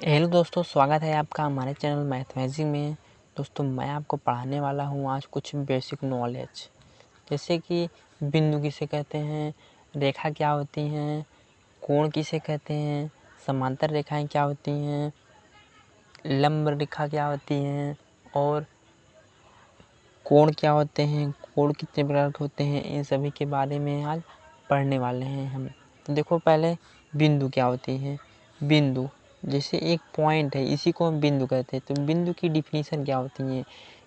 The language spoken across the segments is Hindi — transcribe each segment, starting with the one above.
हेलो दोस्तों, स्वागत है आपका हमारे चैनल मैथमेटिक्स में। दोस्तों, मैं आपको पढ़ाने वाला हूँ आज कुछ बेसिक नॉलेज, जैसे कि बिंदु किसे कहते हैं, रेखा क्या होती हैं, कोण किसे कहते हैं, समांतर रेखाएं क्या होती हैं, लंब रेखा क्या होती हैं और कोण क्या होते हैं, कोण कितने प्रकार के होते हैं, इन सभी के बारे में आज पढ़ने वाले हैं हम। तो देखो, पहले बिंदु क्या होती है। बिंदु जैसे एक पॉइंट है, इसी को हम बिंदु कहते हैं। तो बिंदु की डिफिनीशन क्या होती है,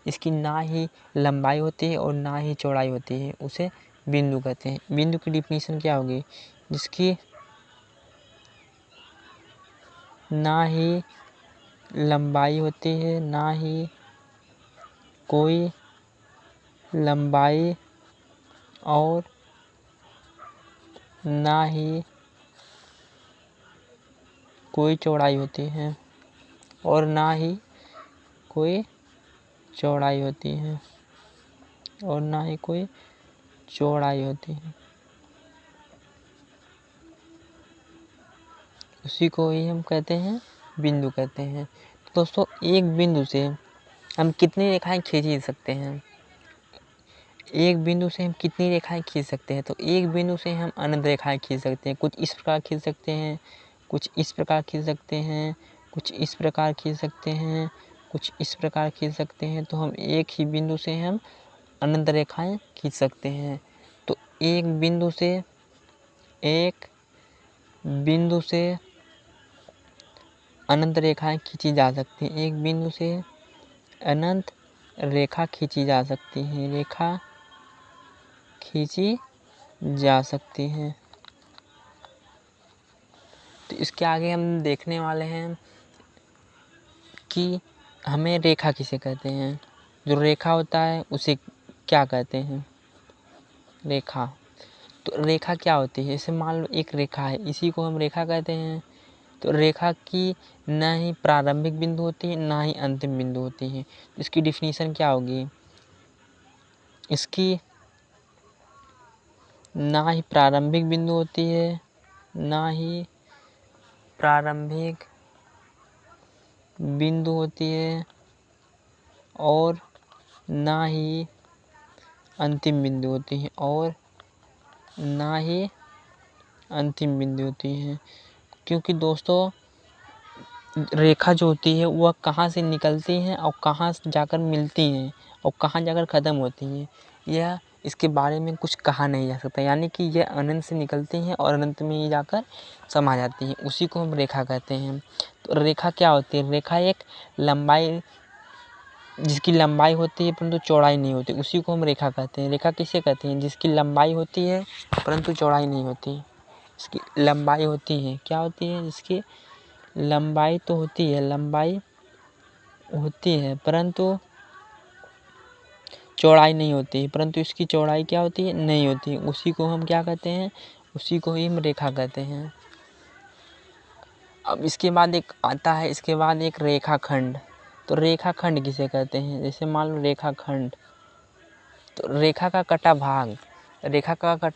इसकी ना ही लंबाई होती है और ना ही चौड़ाई होती है, उसे बिंदु कहते हैं। बिंदु की डिफिनीशन क्या होगी, जिसकी ना ही लंबाई होती है, ना ही कोई लंबाई और ना ही कोई चौड़ाई होती है, और ना ही कोई चौड़ाई होती है, और ना ही कोई चौड़ाई होती है, उसी को ही हम कहते हैं बिंदु कहते हैं। तो दोस्तों, एक बिंदु से हम कितनी रेखाएं खींच सकते हैं, एक बिंदु से हम कितनी रेखाएं खींच सकते हैं। तो एक बिंदु से हम अनंत रेखाएं खींच सकते हैं। कुछ इस प्रकार खींच सकते हैं, कुछ इस प्रकार खींच सकते हैं, कुछ इस प्रकार खींच सकते हैं, कुछ इस प्रकार खींच सकते हैं। तो हम एक ही बिंदु से हम अनंत रेखाएं खींच सकते हैं। तो एक बिंदु से अनंत रेखाएं खींची जा सकती हैं। एक बिंदु से अनंत रेखा खींची जा सकती है, रेखा खींची जा सकती हैं। तो इसके आगे हम देखने वाले हैं कि हमें रेखा किसे कहते हैं। जो रेखा होता है उसे क्या कहते हैं, रेखा। तो रेखा क्या होती है, जैसे मान लो एक रेखा है, इसी को हम रेखा कहते हैं। तो रेखा की ना ही प्रारंभिक बिंदु होती है, ना ही अंतिम बिंदु होती है। इसकी डिफिनीशन क्या होगी, इसकी ना ही प्रारंभिक बिंदु होती है, ना ही प्रारंभिक बिंदु होती है, और ना ही अंतिम बिंदु होती है, और ना ही अंतिम बिंदु होती है। क्योंकि दोस्तों, रेखा जो होती है वह कहाँ से निकलती हैं और कहाँ जाकर मिलती हैं और कहाँ जाकर ख़त्म होती हैं, यह इसके बारे में कुछ कहा नहीं जा सकता। यानी कि यह अनंत से निकलती हैं और अनंत में ही जाकर समा जाती हैं, उसी को हम रेखा कहते हैं। तो रेखा क्या होती है, रेखा एक लंबाई, जिसकी लंबाई होती है परंतु चौड़ाई नहीं होती, उसी को हम रेखा कहते हैं। रेखा किसे कहते हैं, जिसकी लंबाई होती है परंतु चौड़ाई नहीं होती। इसकी लंबाई होती है, क्या होती है, जिसकी लंबाई तो होती है, लंबाई होती है परंतु चौड़ाई नहीं होती, परंतु इसकी चौड़ाई क्या होती है, नहीं होती। उसी को हम क्या कहते हैं, उसी को ही हम रेखा कहते हैं। अब इसके बाद एक आता है, इसके बाद एक रेखाखंड। तो रेखाखंड किसे कहते हैं, जैसे मान लो रेखाखंड। तो रेखा का कटा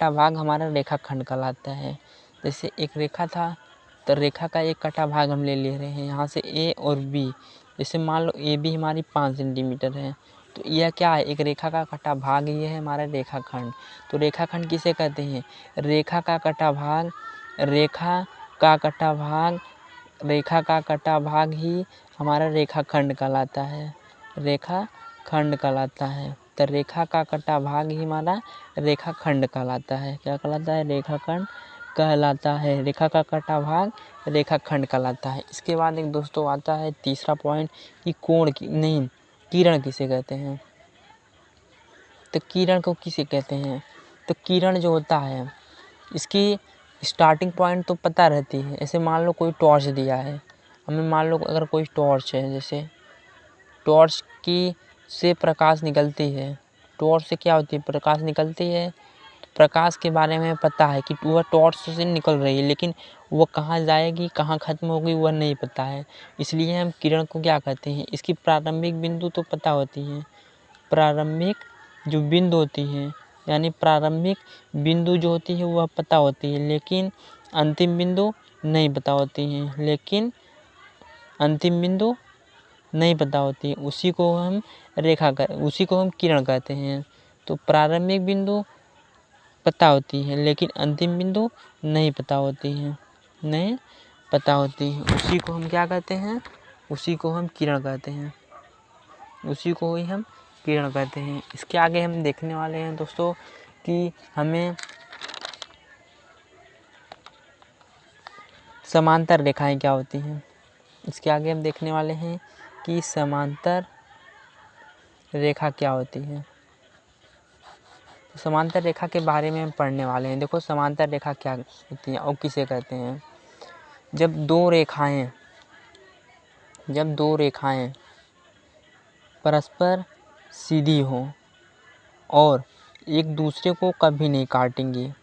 भाग हमारा रेखाखंड कहलाता है। जैसे एक रेखा था, तो रेखा का एक कटा भाग हम ले रहे हैं, यहाँ से ए और बी। जैसे मान लो ए बी हमारी 5 सेंटीमीटर है, तो यह क्या है, एक रेखा का कटा भाग, ये है हमारा रेखाखंड। तो रेखाखंड किसे कहते हैं, रेखा का कटा भाग, रेखा का कटा भाग, रेखा का कटा भाग ही हमारा रेखाखंड कहलाता है, रेखाखंड कहलाता है। तो रेखा का कटा भाग ही हमारा रेखाखंड कहलाता है। क्या कहलाता है, रेखाखंड कहलाता है। रेखा का कटा भाग रेखाखंड कहलाता है। इसके बाद एक दोस्तों आता है तीसरा पॉइंट कि किरण किसे कहते हैं। तो किरण को किसे कहते हैं, तो किरण जो होता है, इसकी स्टार्टिंग पॉइंट तो पता रहती है। ऐसे मान लो कोई टॉर्च दिया है हमें, मान लो अगर कोई टॉर्च है, जैसे टॉर्च की से प्रकाश निकलती है, टॉर्च से क्या होती है, प्रकाश निकलती है। प्रकाश के बारे में पता है कि वह टॉर्च से निकल रही है, लेकिन वह कहाँ जाएगी, कहाँ ख़त्म होगी, वह नहीं पता है। इसलिए हम किरण को क्या कहते हैं, इसकी प्रारंभिक बिंदु तो पता होती है, प्रारंभिक जो बिंदु होती है, यानी प्रारंभिक बिंदु जो होती है वह पता होती है, लेकिन अंतिम बिंदु नहीं पता होती है। लेकिन अंतिम बिंदु नहीं पता होती है, उसी को हम किरण कहते हैं। तो प्रारंभिक बिंदु पता होती है लेकिन अंतिम बिंदु नहीं पता होती है, उसी को हम क्या कहते हैं, उसी को हम किरण कहते हैं, उसी को ही हम किरण कहते हैं। इसके आगे हम देखने वाले हैं दोस्तों कि हमें समांतर रेखाएं क्या होती हैं। इसके आगे हम देखने वाले हैं कि समांतर रेखा क्या होती है। समांतर रेखा के बारे में हम पढ़ने वाले हैं। देखो समांतर रेखा क्या होती है और किसे कहते हैं। जब दो रेखाएं परस्पर सीधी हों और एक दूसरे को कभी नहीं काटेंगी,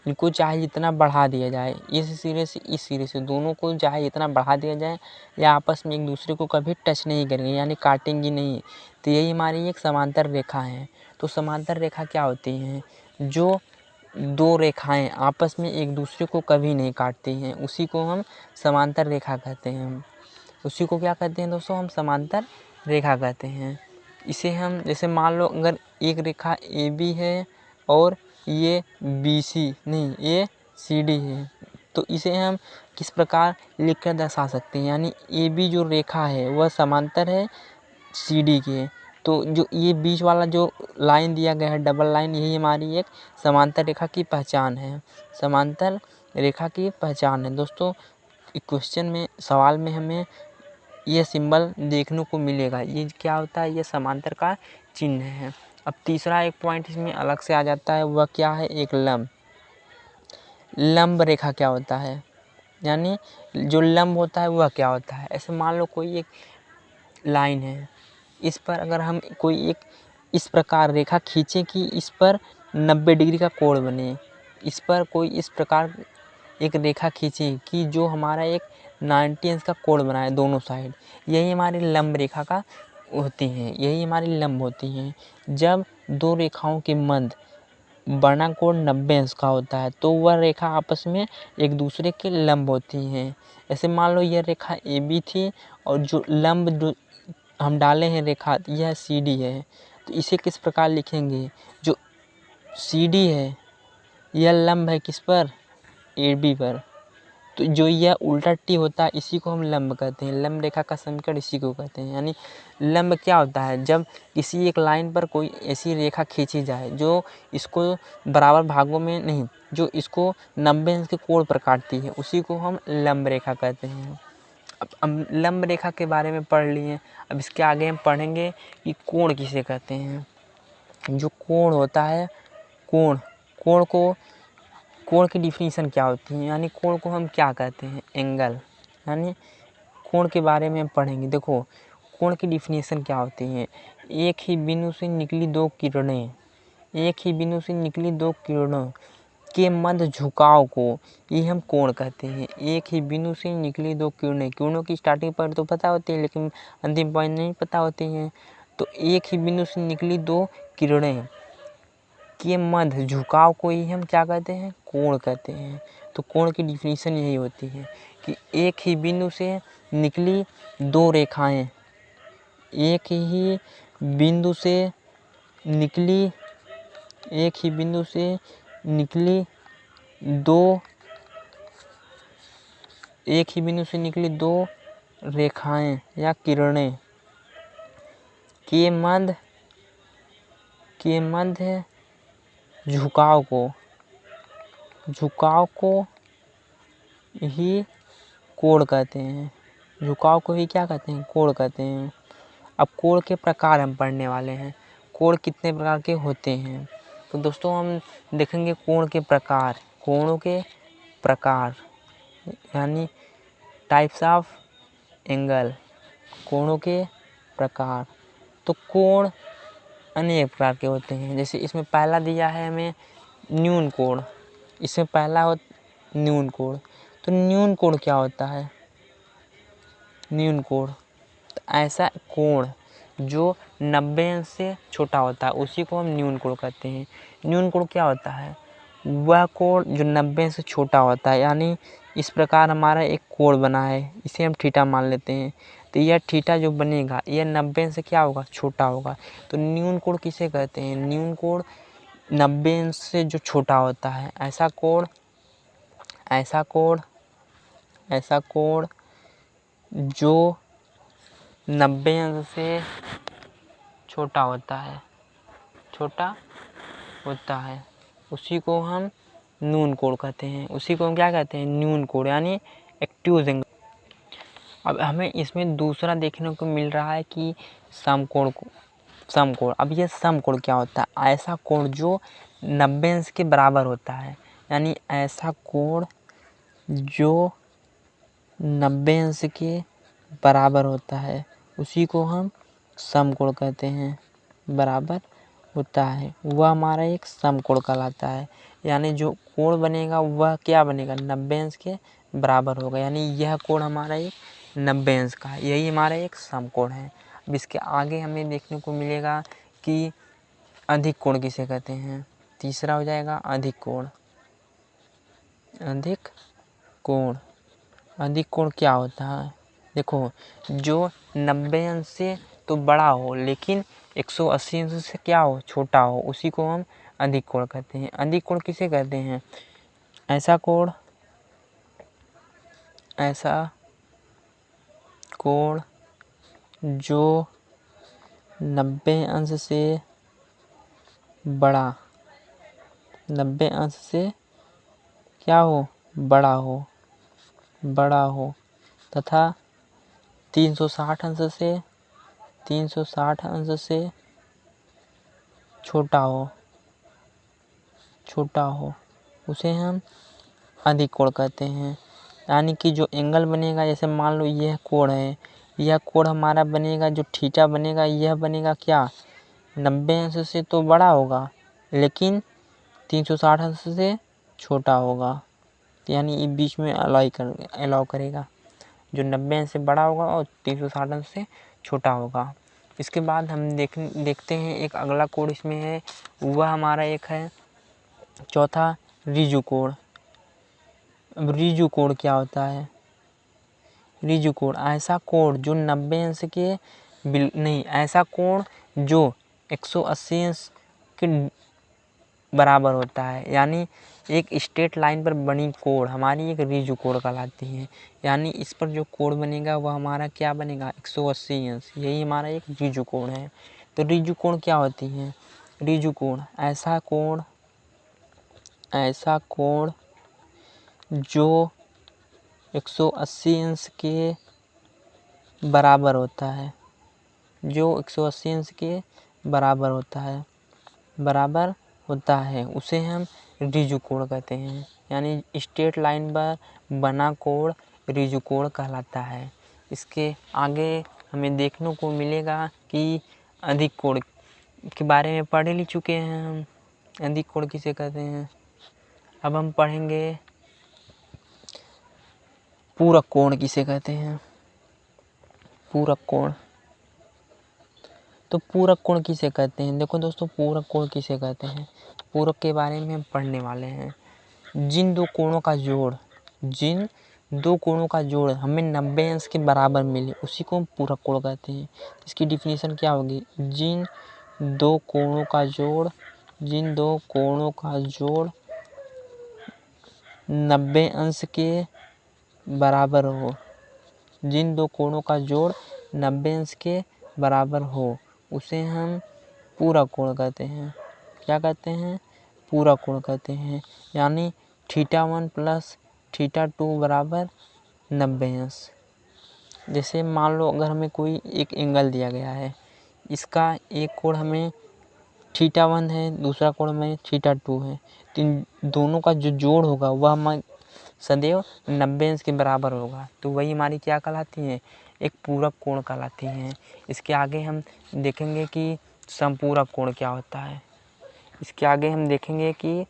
इनको चाहे जितना बढ़ा दिया जाए, इस सिरे से इस सिरे से दोनों को चाहे इतना बढ़ा दिया जाए, या आपस में एक दूसरे को कभी टच नहीं करेंगे यानी काटेंगी नहीं, तो यही हमारी एक समांतर रेखा है। तो समांतर रेखा क्या होती हैं, जो दो रेखाएं आपस में एक दूसरे को कभी नहीं काटती हैं, उसी को हम समांतर रेखा कहते हैं। उसी को क्या कहते हैं दोस्तों, हम समांतर रेखा कहते हैं। इसे हम जैसे मान लो अगर एक रेखा ए बी है और ये बी सी नहीं ये सी डी है, तो इसे हम किस प्रकार लिख कर दर्शा सकते हैं, यानी ए बी जो रेखा है वह समांतर है सी डी के। तो जो ये बीच वाला जो लाइन दिया गया है डबल लाइन, यही हमारी एक समांतर रेखा की पहचान है, समांतर रेखा की पहचान है। दोस्तों क्वेश्चन में सवाल में हमें ये सिंबल देखने को मिलेगा, ये क्या होता है, ये समांतर का चिन्ह है। अब तीसरा एक पॉइंट इसमें अलग से आ जाता है, वह क्या है, एक लंब रेखा क्या होता है, यानी जो लंब होता है वह क्या होता है। ऐसे मान लो कोई एक लाइन है, इस पर अगर हम कोई एक इस प्रकार रेखा खींचें कि इस पर 90 डिग्री का कोण बने, इस पर कोई इस प्रकार एक रेखा खींचें कि जो हमारा एक 90 अंश का कोण बनाए दोनों साइड, यही हमारी लंब रेखा का होती हैं, यही हमारी लंब होती हैं। जब दो रेखाओं के मध्य बना कोण 90 अंश का होता है तो वह रेखा आपस में एक दूसरे के लंब होती हैं। ऐसे मान लो यह रेखा ए बी थी और जो लंब जो हम डाले हैं रेखा यह सी डी है, तो इसे किस प्रकार लिखेंगे, जो सी डी है यह लंब है किस पर, ए बी पर, तो जो यह उल्टा टी होता है इसी को हम लंब कहते हैं। लंब रेखा का समीकरण इसी को कहते हैं। यानी लंब क्या होता है, जब किसी एक लाइन पर कोई ऐसी रेखा खींची जाए जो इसको बराबर भागों में नहीं, जो इसको 90 अंश के कोण पर काटती है, उसी को हम लंब रेखा कहते हैं। अब लंब रेखा के बारे में पढ़ लिए, अब इसके आगे हम पढ़ेंगे कि कोण किसे कहते हैं। जो कोण होता है, कोण की डिफिनीशन क्या होती है, यानी कोण को हम क्या कहते हैं, एंगल, यानी कोण के बारे में हम पढ़ेंगे। देखो कोण की डिफिनीशन क्या होती है, एक ही बिंदु से निकली दो किरणों के मध्य झुकाव को ये हम कोण कहते हैं। एक ही बिंदु से निकली दो किरणों की स्टार्टिंग पॉइंट तो पता होती है लेकिन अंतिम पॉइंट नहीं पता होती हैं। तो एक ही बिंदु से निकली दो किरणें के मध्य झुकाव को ही हम क्या कहते हैं, कोण कहते हैं। तो कोण की डिफिनीशन यही होती है कि एक ही बिंदु से निकली दो रेखाएं, एक ही बिंदु से निकली दो रेखाएं या किरणें के मध्य झुकाव को ही कोण कहते हैं। झुकाव को ही क्या कहते हैं, कोण कहते हैं। अब कोण के प्रकार हम पढ़ने वाले हैं, कोण कितने प्रकार के होते हैं। तो दोस्तों हम देखेंगे कोणों के प्रकार यानी टाइप्स ऑफ एंगल, कोणों के प्रकार। तो कोण अनेक प्रकार के होते हैं, जैसे इसमें पहला दिया है हमें न्यून कोण, इसमें पहला हो न्यून कोण। तो न्यून कोण क्या होता है, न्यून कोण तो ऐसा कोण जो 90 अंश से छोटा होता है उसी को हम न्यून कोण कहते हैं। न्यून कोण क्या होता है, वह कोण जो 90 से छोटा होता है, यानी इस प्रकार हमारा एक कोण बना है, इसे हम थीटा मान लेते हैं। तो यह थीटा जो बनेगा यह 90 से क्या होगा, छोटा होगा। तो न्यून कोण किसे कहते हैं, न्यून कोण 90 से जो छोटा होता है, ऐसा कोण जो 90 से छोटा होता है, उसी को हम न्यून कोण कहते हैं। उसी को हम क्या कहते हैं, न्यून कोण, यानी एक्यूट एंगल। अब हमें इसमें दूसरा देखने को मिल रहा है कि समकोण। अब ये समकोण क्या होता है, ऐसा कोण जो 90 अंश के बराबर होता है, यानी ऐसा कोण जो 90 अंश के बराबर होता है, उसी को हम समकोण कहते हैं। बराबर होता है वह हमारा एक समकोण कहलाता है, यानी जो कोण बनेगा वह क्या बनेगा, 90 अंश के बराबर होगा, यानी यह कोण हमारा एक 90 अंश का है, यही हमारा एक समकोण है। अब इसके आगे हमें देखने को मिलेगा कि अधिक कोण किसे कहते हैं। तीसरा हो जाएगा अधिक कोण। अधिक कोण क्या होता है, देखो जो 90 अंश से तो बड़ा हो लेकिन 180 अंश से क्या हो, छोटा हो, उसी को हम अधिक कोण कहते हैं। अधिक कोण किसे कहते हैं, ऐसा कोण जो 90 अंश से बड़ा, 90 अंश से क्या हो, बड़ा हो तथा 360 अंश से छोटा हो, उसे हम अधिक कोण कहते हैं। यानी कि जो एंगल बनेगा, जैसे मान लो यह कोण है, यह कोण हमारा बनेगा, जो थीटा बनेगा यह बनेगा क्या, 90 अंश से तो बड़ा होगा लेकिन 360 अंश से छोटा होगा, यानी ये बीच में अलाउ करेगा, जो 90 अंश से बड़ा होगा और 360 अंश से छोटा होगा। इसके बाद हम देखते हैं एक अगला कोण इसमें है, वह हमारा एक है चौथा ऋजु कोण। अब ऋजु कोण क्या होता है, ऋजु कोण ऐसा कोण जो 90 अंश के ऐसा कोण जो 180 अंश के बराबर होता है, यानी एक स्ट्रेट लाइन पर बनी कोण हमारी एक ऋजु कोण कहलाती है। यानी इस पर जो कोण बनेगा वह हमारा क्या बनेगा, 180 अंश, यही हमारा एक ऋजु कोण है। तो ऋजु कोण क्या होती है, ऋजु कोण ऐसा कोण जो 180 अंश के बराबर होता है, जो 180 अंश के बराबर होता है, उसे हम ऋजु कोण कहते हैं। यानी स्ट्रेट लाइन पर बना कोण ऋजु कोण कहलाता है। इसके आगे हमें देखने को मिलेगा कि अधिक कोण के बारे में पढ़ ही चुके हैं हम, अधिक कोण किसे कहते हैं। अब हम पढ़ेंगे पूरक कोण किसे कहते हैं। पूरक कोण, तो पूरक कोण किसे कहते हैं, देखो दोस्तों पूरक कोण किसे कहते हैं, पूरक के बारे में हम पढ़ने वाले हैं। जिन दो कोणों का जोड़ हमें 90 अंश के बराबर मिले उसी को हम पूरक कोण कहते हैं। इसकी डिफिनीशन क्या होगी, जिन दो कोणों का जोड़ 90 अंश के बराबर हो, जिन दो कोणों का जोड़ 90 अंश के बराबर हो, उसे हम पूरक कोण कहते हैं। क्या कहते हैं, पूरक कोण कहते हैं। यानी θ1 + θ2 बराबर 90 अंश। जैसे मान लो अगर हमें कोई एक एंगल दिया गया है, इसका एक कोण हमें θ1 है, दूसरा कोण हमें θ2 है, तो इन दोनों का जो जोड़ होगा वह हमें सदैव 90 अंश के बराबर होगा, तो वही हमारी क्या कहलाती है, एक पूरक कोण कहलाती हैं। इसके आगे हम देखेंगे कि समपूरक कोण क्या होता है। इसके आगे हम देखेंगे कि